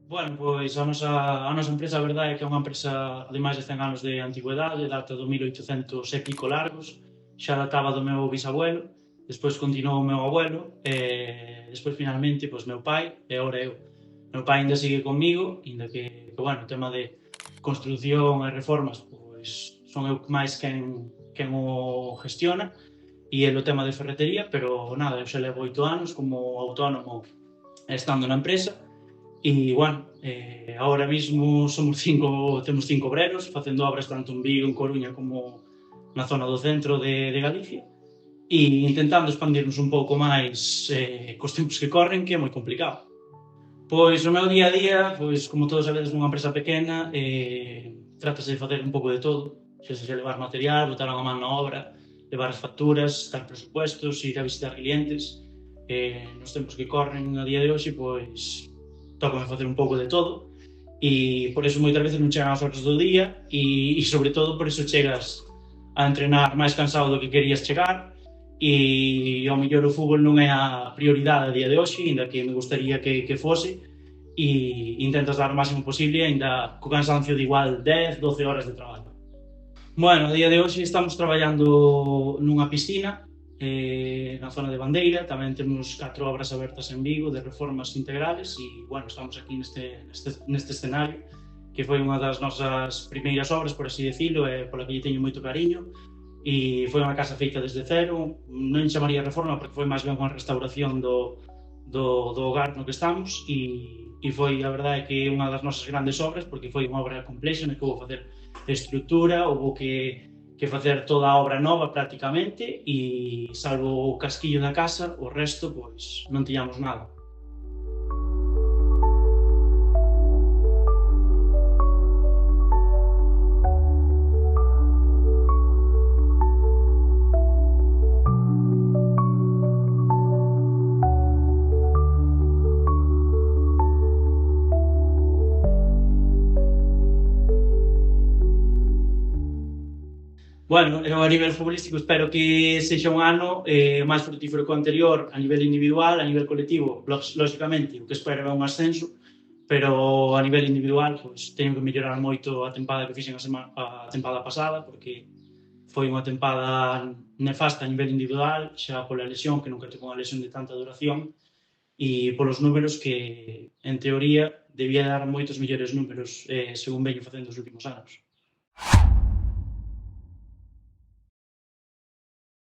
Bueno, pois a nosa empresa, a verdade é que é unha empresa de máis de 100 anos de antigüedade, data do 1800 e pico largos, xa databa do meu bisabuelo, despois continuou o meu abuelo, e despois finalmente, pois, meu pai, e agora eu. Meu pai ainda sigue comigo, ainda que bueno, o tema de construción e reformas, pois, son eu máis quen o gestiona, e el o tema de ferretería, pero nada, eu xa levo 8 anos como autónomo estando na empresa. E, bueno, ahora mismo temos 5 obreros facendo obras tanto en Vigo, en Coruña, como na zona do centro de Galicia, e intentando expandirnos un pouco máis cos tempos que corren, que é moi complicado. Pois o meu día a día, pois como todos sabedes nunha empresa pequena, trátase de facer un pouco de todo, xa sexa levar material, botar unha man na obra, levar as facturas, dar presupuestos, ir a visitar clientes. Nos tempos que corren a día de hoxe, pois tócame facer un pouco de todo, e por eso moitas veces non chegan as horas do día, e sobre todo por eso chegas a entrenar máis cansado do que querías chegar, e ao mellor o fútbol non é a prioridade a día de hoxe, ainda que me gustaría que fose, e intentas dar o máximo posible, ainda co cansancio de igual 10, 12 horas de traballo. Bueno, a día de hoxe estamos traballando nunha piscina, na zona de Bandeira, tamén temos 4 obras abertas en Vigo de reformas integrales e, bueno, estamos aquí neste escenario, que foi unha das nosas primeiras obras, por así decirlo, e pola que lle teño moito cariño, e foi unha casa feita desde cero, non chamaría reforma porque foi máis ben unha restauración do hogar no que estamos, e foi, a verdade, que unha das nosas grandes obras, porque foi unha obra complexa, na que houve facer estrutura, houve que facer toda a obra nova prácticamente, e salvo o casquillo da casa, o resto, pois, non tiñamos nada. Bueno, eu a nivel futbolístico espero que sexa un ano máis frutífero que o anterior a nivel individual, a nivel colectivo, lóxicamente, o que espero é un ascenso, pero a nivel individual, pois, teño que mellorar moito a tempada que fixen a tempada pasada, porque foi unha tempada nefasta a nivel individual, xa pola lesión, que nunca tengo unha lesión de tanta duración, e polos números que, en teoría, debía dar moitos mellores números según veño facendo os últimos anos.